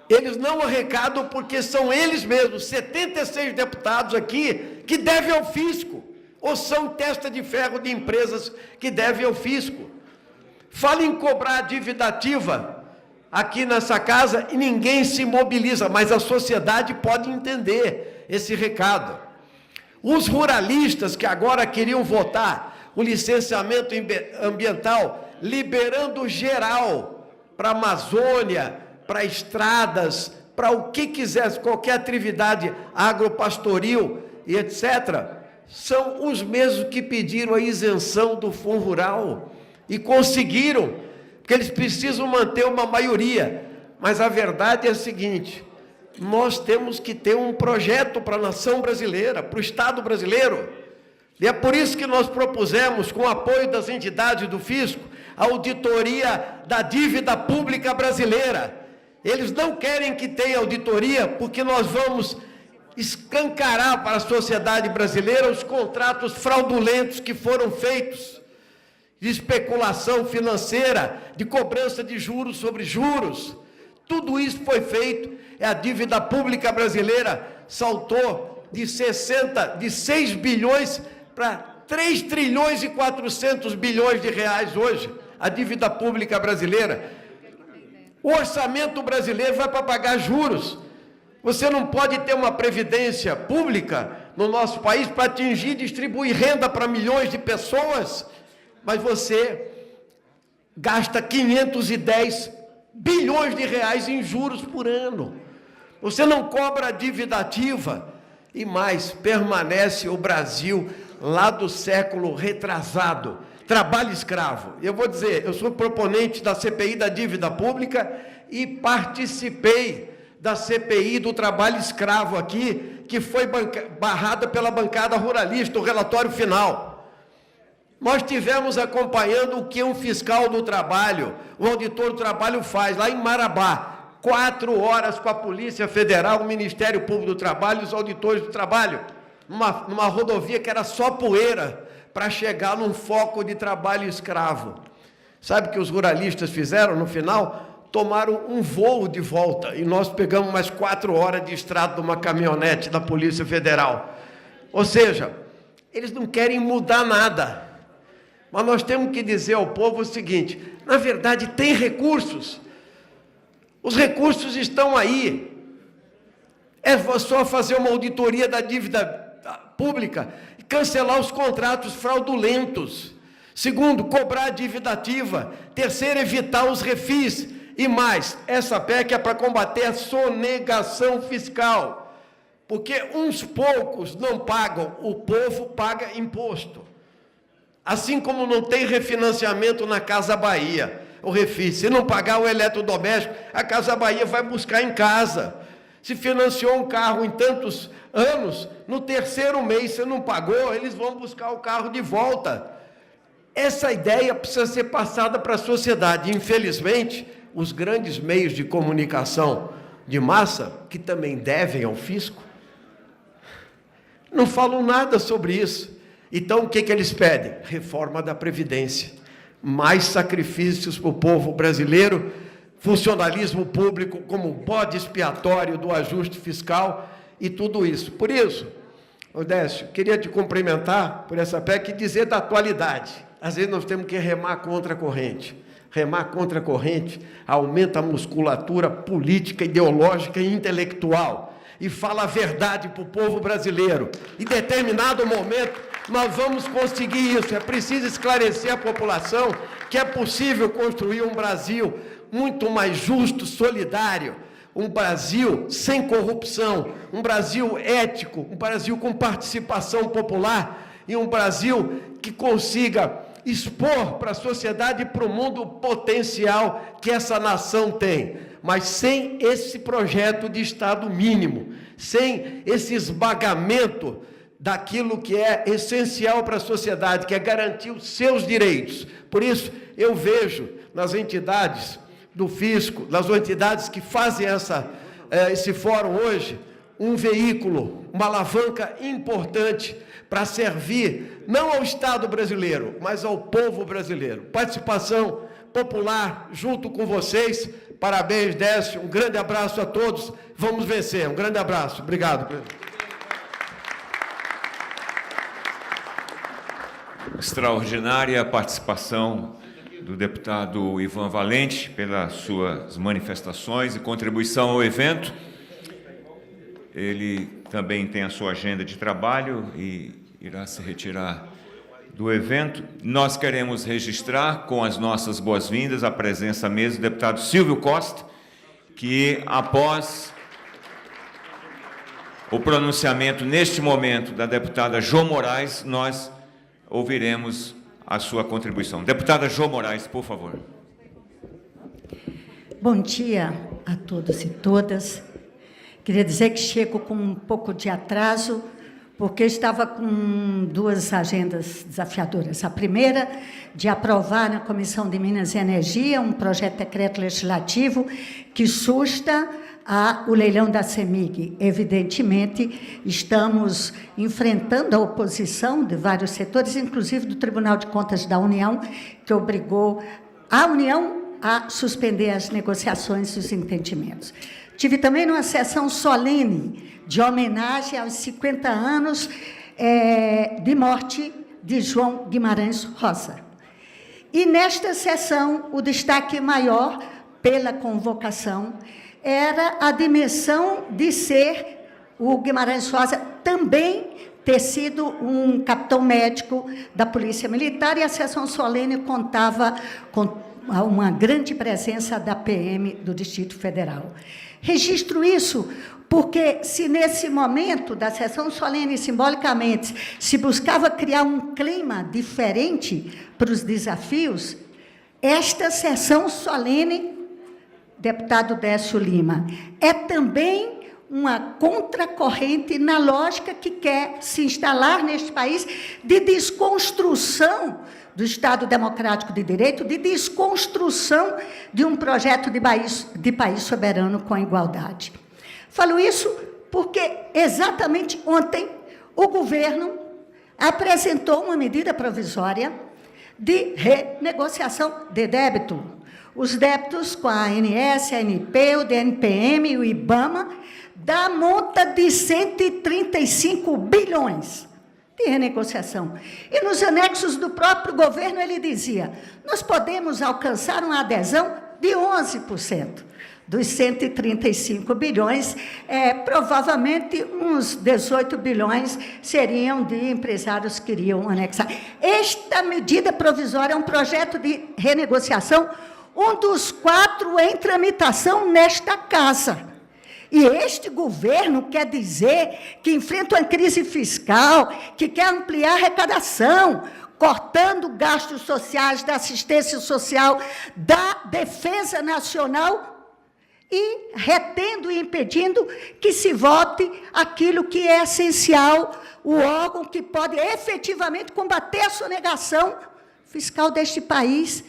Eles não arrecadam porque são eles mesmos, 76 deputados aqui, que devem ao fisco, ou são testa de ferro de empresas que devem ao fisco. Fala em cobrar a dívida ativa aqui nessa casa e ninguém se mobiliza, mas a sociedade pode entender esse recado. Os ruralistas que agora queriam votar o licenciamento ambiental, liberando geral para a Amazônia, para estradas, para o que quiser, qualquer atividade agropastoril e etc., são os mesmos que pediram a isenção do Fundo Rural e conseguiram, porque eles precisam manter uma maioria. Mas a verdade é a seguinte: nós temos que ter um projeto para a nação brasileira, para o Estado brasileiro. E é por isso que nós propusemos, com o apoio das entidades do fisco, a auditoria da dívida pública brasileira. Eles não querem que tenha auditoria, porque nós vamos escancarar para a sociedade brasileira os contratos fraudulentos que foram feitos, de especulação financeira, de cobrança de juros sobre juros. Tudo isso foi feito, a dívida pública brasileira saltou de 6 bilhões para 3 trilhões e 400 bilhões de reais hoje, a dívida pública brasileira. O orçamento brasileiro vai para pagar juros. Você não pode ter uma previdência pública no nosso país para atingir e distribuir renda para milhões de pessoas, mas você gasta 510 bilhões de reais em juros por ano. Você não cobra a dívida ativa e mais, permanece o Brasil lá do século retrasado. Trabalho escravo. Eu vou dizer, eu sou proponente da CPI da dívida pública e participei da CPI do trabalho escravo aqui, que foi barrada pela bancada ruralista, o relatório final. Nós tivemos acompanhando o que um fiscal do trabalho, o auditor do trabalho faz, lá em Marabá, 4 horas com a Polícia Federal, o Ministério Público do Trabalho e os auditores do trabalho, numa rodovia que era só poeira, para chegar num foco de trabalho escravo. Sabe o que os ruralistas fizeram no final? Tomaram um voo de volta, e nós pegamos mais 4 horas de estrada de uma caminhonete da Polícia Federal. Ou seja, eles não querem mudar nada. Mas nós temos que dizer ao povo o seguinte: na verdade, tem recursos. Os recursos estão aí. É só fazer uma auditoria da dívida pública e cancelar os contratos fraudulentos. Segundo, cobrar a dívida ativa. Terceiro, evitar os refis. E mais, essa PEC é para combater a sonegação fiscal. Porque uns poucos não pagam, o povo paga imposto. Assim como não tem refinanciamento na Casa Bahia, o refis. Se não pagar o eletrodoméstico, a Casa Bahia vai buscar em casa. Se financiou um carro em tantos anos, no 3º mês você não pagou, eles vão buscar o carro de volta. Essa ideia precisa ser passada para a sociedade. Infelizmente, os grandes meios de comunicação de massa, que também devem ao fisco, não falam nada sobre isso. Então, o que eles pedem? Reforma da Previdência, mais sacrifícios para o povo brasileiro, funcionalismo público como bode expiatório do ajuste fiscal e tudo isso. Por isso, Odécio, queria te cumprimentar por essa PEC e dizer da atualidade. Às vezes nós temos que remar contra a corrente. Remar contra a corrente aumenta a musculatura política, ideológica e intelectual. E fala a verdade para o povo brasileiro. Em determinado momento, nós vamos conseguir isso. É preciso esclarecer a população que é possível construir um Brasil muito mais justo, solidário, um Brasil sem corrupção, um Brasil ético, um Brasil com participação popular e um Brasil que consiga expor para a sociedade e para o mundo o potencial que essa nação tem. Mas sem esse projeto de Estado mínimo, sem esse esmagamento daquilo que é essencial para a sociedade, que é garantir os seus direitos. Por isso, eu vejo nas entidades do fisco, nas entidades que fazem esse fórum hoje, um veículo, uma alavanca importante para servir não ao Estado brasileiro, mas ao povo brasileiro. Participação popular junto com vocês. Parabéns, Décio. Um grande abraço a todos. Vamos vencer. Um grande abraço. Obrigado, presidente. Extraordinária a participação do deputado Ivan Valente pelas suas manifestações e contribuição ao evento. Ele também tem a sua agenda de trabalho e irá se retirar do evento. Nós queremos registrar com as nossas boas-vindas a presença à mesa do deputado Silvio Costa, que após o pronunciamento neste momento da deputada Jo Moraes, nós ouviremos a sua contribuição. Deputada Jo Moraes, por favor. Bom dia a todos e todas. Queria dizer que chego com um pouco de atraso, porque estava com 2 agendas desafiadoras. A primeira, de aprovar na Comissão de Minas e Energia um projeto de decreto legislativo que susta o leilão da CEMIG. Evidentemente, estamos enfrentando a oposição de vários setores, inclusive do Tribunal de Contas da União, que obrigou a União a suspender as negociações e os entendimentos. Tive também uma sessão solene de homenagem aos 50 anos de morte de João Guimarães Rosa. E, nesta sessão, o destaque maior, pela convocação, era a dimensão de ser o Guimarães Rosa também ter sido um capitão médico da Polícia Militar, e a sessão solene contava com uma grande presença da PM do Distrito Federal. Registro isso porque, se nesse momento da sessão solene, simbolicamente, se buscava criar um clima diferente para os desafios, esta sessão solene, deputado Décio Lima, é também uma contracorrente na lógica que quer se instalar neste país de desconstrução do Estado Democrático de Direito, de desconstrução de um projeto de país soberano com igualdade. Falo isso porque, exatamente ontem, o governo apresentou uma medida provisória de renegociação de débito. Os débitos com a ANS, a ANP, o DNPM e o IBAMA, dá monta de 135 bilhões de renegociação. E nos anexos do próprio governo ele dizia, nós podemos alcançar uma adesão de 11%. Dos 135 bilhões, provavelmente uns 18 bilhões seriam de empresários que iriam anexar. Esta medida provisória é um projeto de renegociação, um dos 4 em tramitação nesta casa. E este governo quer dizer que enfrenta uma crise fiscal, que quer ampliar a arrecadação, cortando gastos sociais, da assistência social, da defesa nacional, e retendo e impedindo que se vote aquilo que é essencial, o órgão que pode efetivamente combater a sonegação fiscal deste país,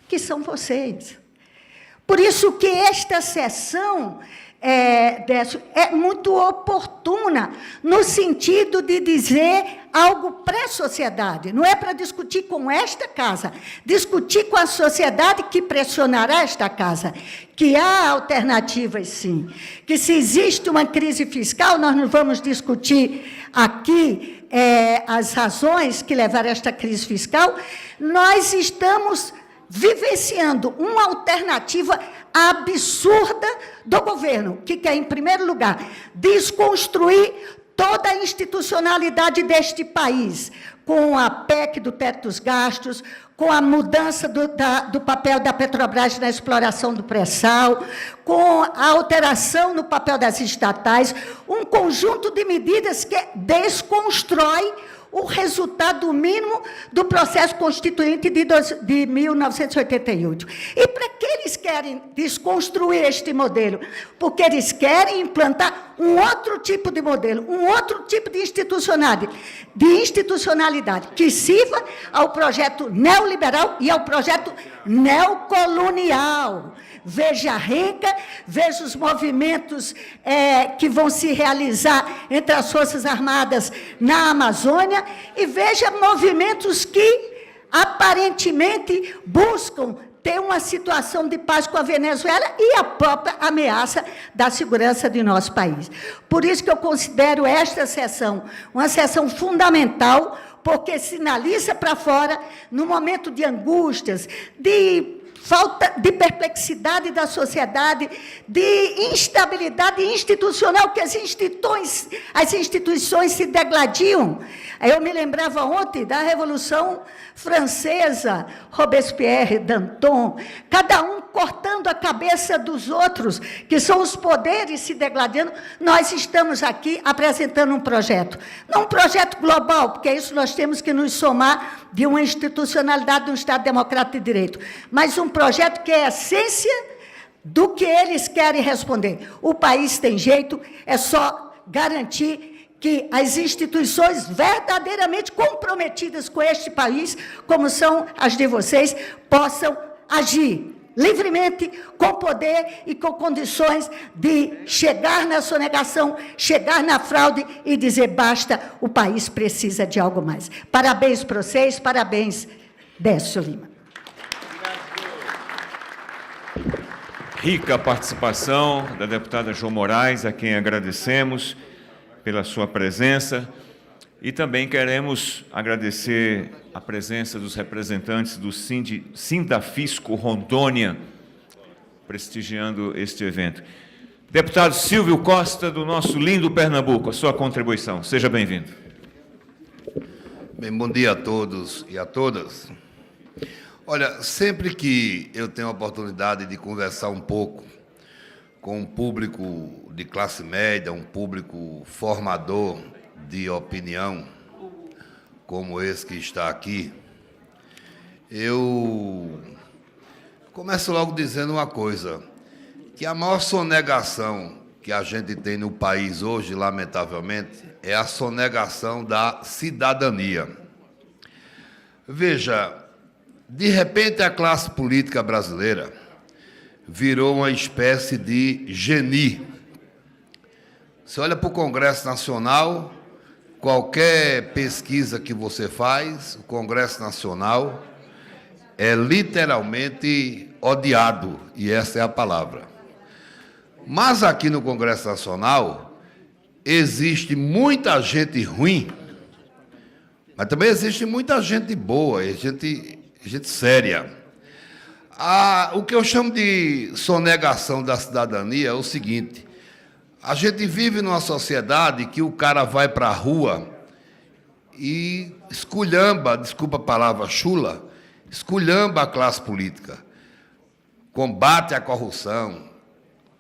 que são vocês. Por isso que esta sessão, Décio, é muito oportuna, no sentido de dizer algo pré-sociedade. Não é para discutir com esta casa, discutir com a sociedade que pressionará esta casa, que há alternativas, sim. Que se existe uma crise fiscal, nós não vamos discutir aqui as razões que levaram a esta crise fiscal, nós estamos vivenciando uma alternativa absurda do governo, que quer, em primeiro lugar, desconstruir toda a institucionalidade deste país, com a PEC do teto dos gastos, com a mudança do papel da Petrobras na exploração do pré-sal, com a alteração no papel das estatais, um conjunto de medidas que desconstrói o resultado mínimo do processo constituinte de 1988. E para que eles querem desconstruir este modelo? Porque eles querem implantar um outro tipo de modelo, um outro tipo de institucionalidade que sirva ao projeto neoliberal e ao projeto neocolonial. Veja a RENCA, veja os movimentos que vão se realizar entre as Forças Armadas na Amazônia e veja movimentos que, aparentemente, buscam ter uma situação de paz com a Venezuela e a própria ameaça da segurança de nosso país. Por isso que eu considero esta sessão uma sessão fundamental, porque sinaliza para fora, no momento de angústias, de falta de perplexidade da sociedade, de instabilidade institucional, que as instituições se degladiam. Eu me lembrava ontem da Revolução Francesa, Robespierre, Danton, cada um cortando a cabeça dos outros, que são os poderes se degladiando. Nós estamos aqui apresentando um projeto, não um projeto global, porque isso nós temos que nos somar de uma institucionalidade do Estado Democrático de Direito, mas um projeto que é a essência do que eles querem responder. O país tem jeito, é só garantir que as instituições verdadeiramente comprometidas com este país, como são as de vocês, possam agir livremente, com poder e com condições de chegar na sonegação, chegar na fraude e dizer basta, o país precisa de algo mais. Parabéns para vocês, parabéns, Décio Lima. Rica participação da deputada Jo Moraes, a quem agradecemos pela sua presença, e também queremos agradecer a presença dos representantes do Sindafisco Rondônia, prestigiando este evento. Deputado Silvio Costa, do nosso lindo Pernambuco, a sua contribuição. Seja bem-vindo. Bem, bom dia a todos e a todas. Olha, sempre que eu tenho a oportunidade de conversar um pouco com um público de classe média, um público formador de opinião, como esse que está aqui, eu começo logo dizendo uma coisa, que a maior sonegação que a gente tem no país hoje, lamentavelmente, é a sonegação da cidadania. Veja, de repente a classe política brasileira virou uma espécie de genie. Você olha para o Congresso Nacional, qualquer pesquisa que você faz, o Congresso Nacional é literalmente odiado, e essa é a palavra. Mas aqui no Congresso Nacional existe muita gente ruim, mas também existe muita gente boa, gente séria. O que eu chamo de sonegação da cidadania é o seguinte: a gente vive numa sociedade que o cara vai para a rua e esculhamba, desculpa a palavra chula, esculhamba a classe política, combate a corrupção,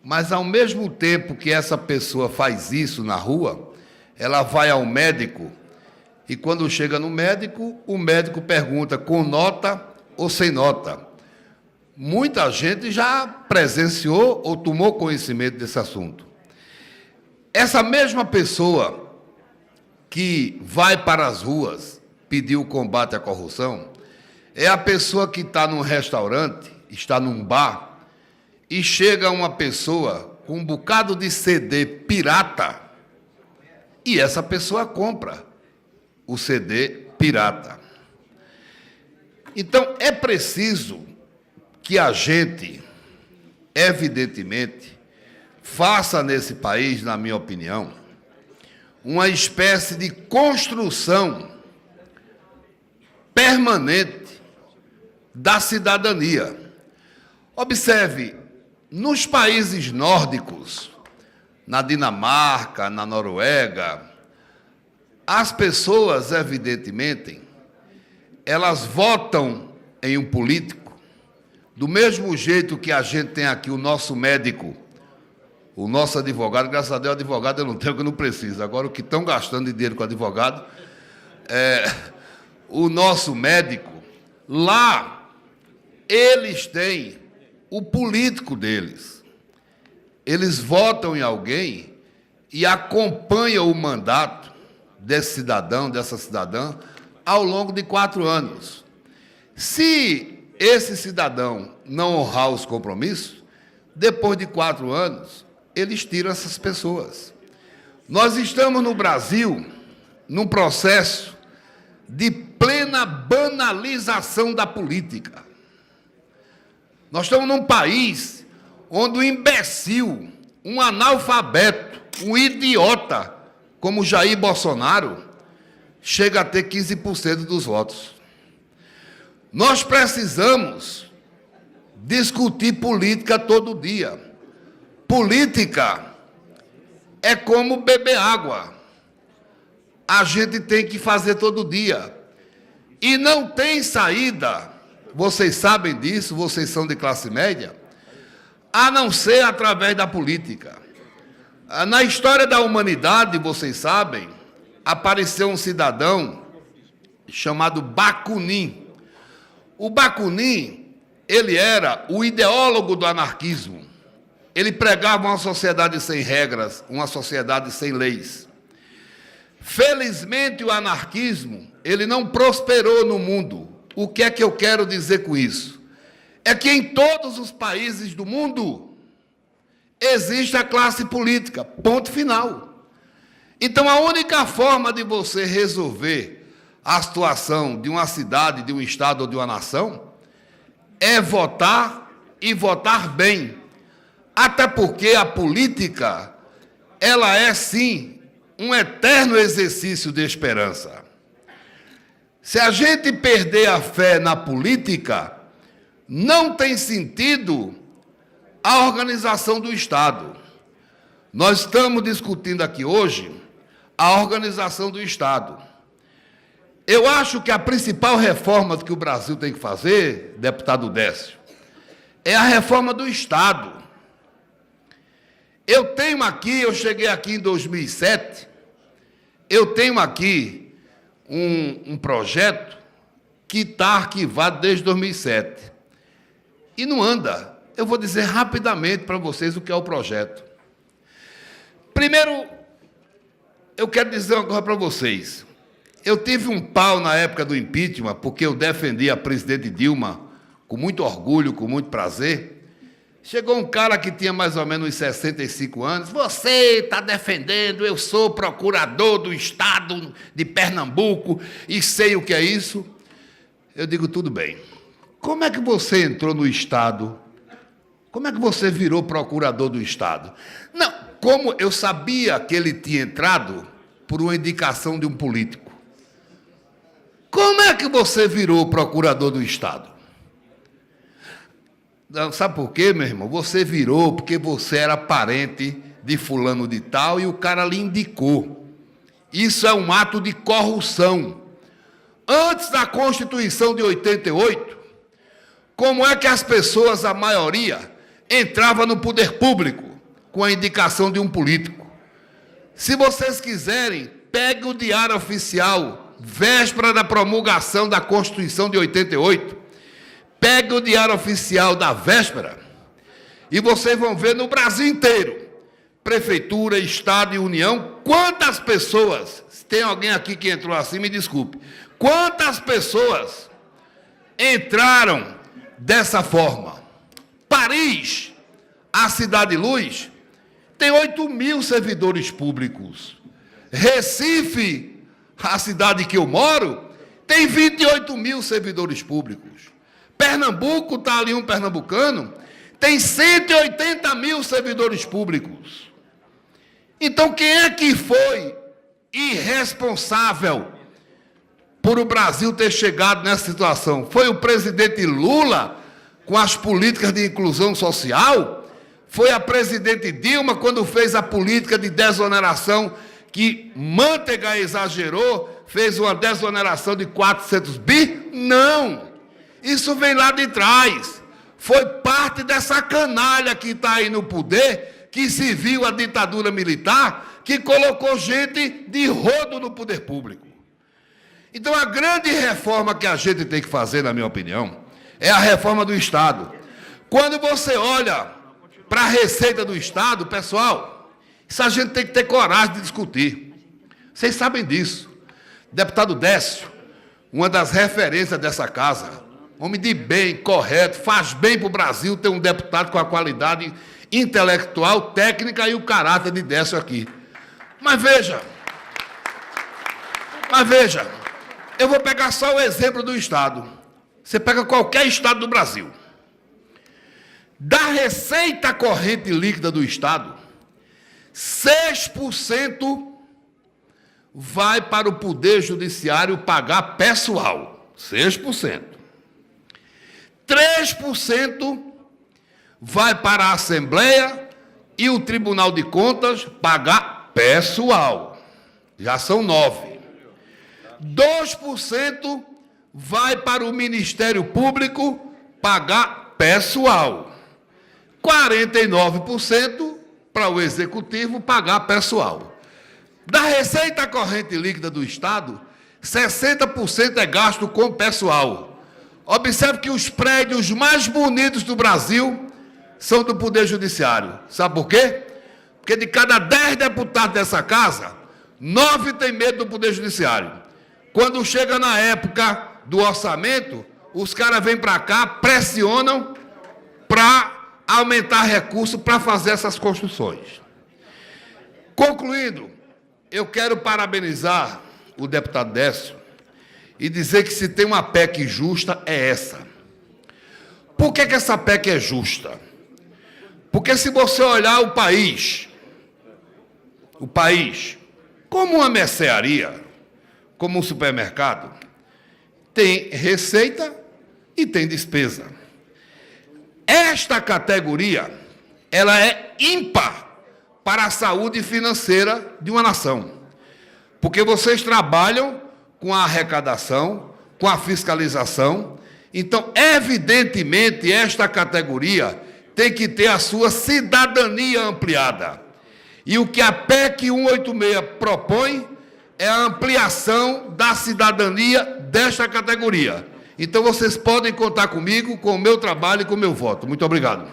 mas ao mesmo tempo que essa pessoa faz isso na rua, ela vai ao médico e quando chega no médico, o médico pergunta com nota ou sem nota. Muita gente já presenciou ou tomou conhecimento desse assunto. Essa mesma pessoa que vai para as ruas pedir o combate à corrupção é a pessoa que está num restaurante, está num bar, e chega uma pessoa com um bocado de CD pirata e essa pessoa compra o CD pirata. Então, é preciso que a gente, evidentemente, faça nesse país, na minha opinião, uma espécie de construção permanente da cidadania. Observe, nos países nórdicos, na Dinamarca, na Noruega, as pessoas, evidentemente, elas votam em um político, do mesmo jeito que a gente tem aqui o nosso médico, o nosso advogado. Graças a Deus, advogado eu não tenho, que eu não preciso. Agora, o que estão gastando de dinheiro com advogado, o nosso médico, lá, eles têm o político deles. Eles votam em alguém e acompanham o mandato desse cidadão, dessa cidadã, ao longo de 4 anos. Se esse cidadão não honrar os compromissos, depois de 4 anos, eles tiram essas pessoas. Nós estamos no Brasil num processo de plena banalização da política. Nós estamos num país onde um imbecil, um analfabeto, um idiota, como Jair Bolsonaro, chega a ter 15% dos votos. Nós precisamos discutir política todo dia. Política é como beber água. A gente tem que fazer todo dia. E não tem saída, vocês sabem disso, vocês são de classe média, a não ser através da política. Na história da humanidade, vocês sabem, apareceu um cidadão chamado Bakunin. O Bakunin, ele era o ideólogo do anarquismo. Ele pregava uma sociedade sem regras, uma sociedade sem leis. Felizmente, o anarquismo, ele não prosperou no mundo. O que é que eu quero dizer com isso? É que em todos os países do mundo existe a classe política, ponto final. Então, a única forma de você resolver a situação de uma cidade, de um estado ou de uma nação é votar e votar bem. Até porque a política, ela é, sim, um eterno exercício de esperança. Se a gente perder a fé na política, não tem sentido a organização do Estado. Nós estamos discutindo aqui hoje a organização do Estado. Eu acho que a principal reforma que o Brasil tem que fazer, deputado Décio, é a reforma do Estado. Eu cheguei aqui em 2007, eu tenho aqui um projeto que está arquivado desde 2007. E não anda. Eu vou dizer rapidamente para vocês o que é o projeto. Primeiro, eu quero dizer uma coisa para vocês. Eu tive um pau na época do impeachment, porque eu defendi a presidente Dilma com muito orgulho, com muito prazer. Chegou um cara que tinha mais ou menos uns 65 anos. Você está defendendo, eu sou procurador do Estado de Pernambuco e sei o que é isso. Eu digo, tudo bem. Como é que você entrou no Estado? Como é que você virou procurador do Estado? Não, como eu sabia que ele tinha entrado por uma indicação de um político. Como é que você virou procurador do Estado? Não, sabe por quê, meu irmão? Você virou porque você era parente de fulano de tal e o cara lhe indicou. Isso é um ato de corrupção. Antes da Constituição de 88, como é que as pessoas, a maioria, entrava no poder público com a indicação de um político? Se vocês quiserem, pegue o Diário Oficial, véspera da promulgação da Constituição de 88, pegue o Diário Oficial da véspera e vocês vão ver no Brasil inteiro, Prefeitura, Estado e União, quantas pessoas, se tem alguém aqui que entrou assim, me desculpe, quantas pessoas entraram dessa forma. Paris, a Cidade Luz, tem 8.000 servidores públicos. Recife, a cidade que eu moro, tem 28.000 servidores públicos. Pernambuco, está ali um pernambucano, tem 180.000 servidores públicos. Então, quem é que foi irresponsável por o Brasil ter chegado nessa situação? Foi o presidente Lula, com as políticas de inclusão social? Foi a presidente Dilma, quando fez a política de desoneração, que Manteiga exagerou, fez uma desoneração de 400 bi? Não! Isso vem lá de trás. Foi parte dessa canalha que está aí no poder, que se viu a ditadura militar, que colocou gente de rodo no poder público. Então, a grande reforma que a gente tem que fazer, na minha opinião, é a reforma do Estado. Quando você olha para a receita do Estado, pessoal, isso a gente tem que ter coragem de discutir. Vocês sabem disso. Deputado Décio, uma das referências dessa casa, homem de bem, correto, faz bem para o Brasil ter um deputado com a qualidade intelectual, técnica e o caráter de Décio aqui. Mas veja, eu vou pegar só o exemplo do Estado. Você pega qualquer Estado do Brasil. Da receita corrente líquida do Estado, 6% vai para o Poder Judiciário pagar pessoal. 6%. 3% vai para a Assembleia e o Tribunal de Contas pagar pessoal. Já são 9%. 2% vai para o Ministério Público pagar pessoal. 49% para o Executivo pagar pessoal. Da receita corrente líquida do Estado, 60% é gasto com pessoal. Observe que os prédios mais bonitos do Brasil são do Poder Judiciário. Sabe por quê? Porque de cada 10 deputados dessa casa, 9 têm medo do Poder Judiciário. Quando chega na época do orçamento, os caras vêm para cá, pressionam para aumentar recursos para fazer essas construções. Concluindo, eu quero parabenizar o deputado Décio e dizer que se tem uma PEC justa, é essa. Por que essa PEC é justa? Porque se você olhar o país, como uma mercearia, como um supermercado, tem receita e tem despesa. Esta categoria, ela é ímpar para a saúde financeira de uma nação. Porque vocês trabalham com a arrecadação, com a fiscalização. Então, evidentemente, esta categoria tem que ter a sua cidadania ampliada. E o que a PEC 186 propõe é a ampliação da cidadania desta categoria. Então, vocês podem contar comigo, com o meu trabalho e com o meu voto. Muito obrigado.